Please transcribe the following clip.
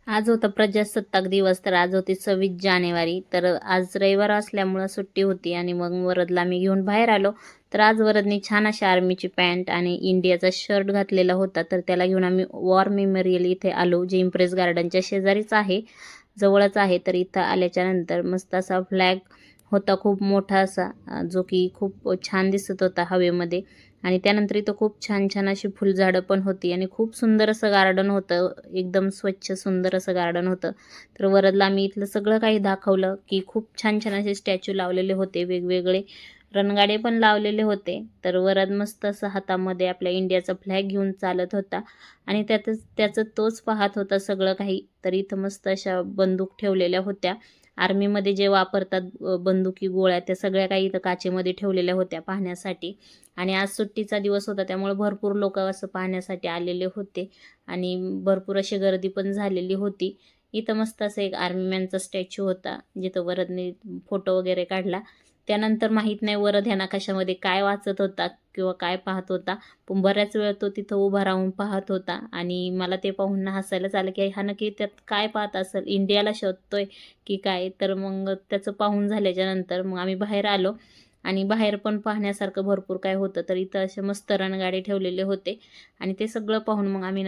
आज होता प्रजासत्ताक दिवस, तर आज होती 26 जानेवारी. तर आज रविवार असल्यामुळं सुट्टी होती आणि मग वरदला मी घेऊन बाहेर आलो. तर आज वरदनी छान अशी आर्मीची पॅन्ट आणि इंडियाचा शर्ट घातलेला होता, तर त्याला घेऊन आम्ही वॉर मेमोरियल इथे आलो, जे इम्प्रेस गार्डनच्या शेजारीच आहे, जवळच आहे. तर इथं आल्याच्यानंतर मस्त असा फ्लॅग होता, खूप मोठा असा, जो की खूप छान दिसत होता हवेमध्ये. आणि त्यानंतर इथं खूप छान छान अशी फुलझाडं पण होती आणि खूप सुंदर असं गार्डन होतं, एकदम स्वच्छ सुंदर असं गार्डन होतं. तर वरदला मी इथलं सगळं काही दाखवलं, की खूप छान छान असे स्टॅच्यू लावलेले होते, वेगवेगळे रणगाडे पण लावलेले होते. तर वरद मस्त असं हातामध्ये आपल्या इंडियाचा फ्लॅग घेऊन चालत होता आणि त्याचं तोच पाहत होता सगळं काही. तर इथं मस्त अशा बंदूक ठेवलेल्या होत्या, आर्मीमध्ये जे वापरतात बंदुकी, गोळ्या, त्या सगळ्या काही इथं काचेमध्ये ठेवलेल्या होत्या पाहण्यासाठी. आणि आज सुट्टीचा दिवस होता, त्यामुळे भरपूर लोक असं पाहण्यासाठी आलेले होते आणि भरपूर अशी गर्दी पण झालेली होती. इथं मस्त असं एक आर्मीमॅनचा स्टॅच्यू होता, जिथं वरदने फोटो वगैरे काढला. त्यानंतर माहीत नाही वरद ह्या नकाशामध्ये काय वाचत होता किंवा काय पाहत होता, पण बऱ्याच वेळ तो तिथं उभा राहून पाहत होता आणि मला ते पाहून हसायलाच आलं, की हा नक्की त्यात काय पाहत असेल, इंडियाला शोधतोय की काय. तर मग त्याचं पाहून झाल्याच्या नंतर मग आम्ही बाहेर आलो आणि बाहेर पण पाहण्यासारखं भरपूर काय होतं. तर इथं असे मस्त रणगाडे ठेवलेले होते आणि ते सगळं पाहून मग आम्ही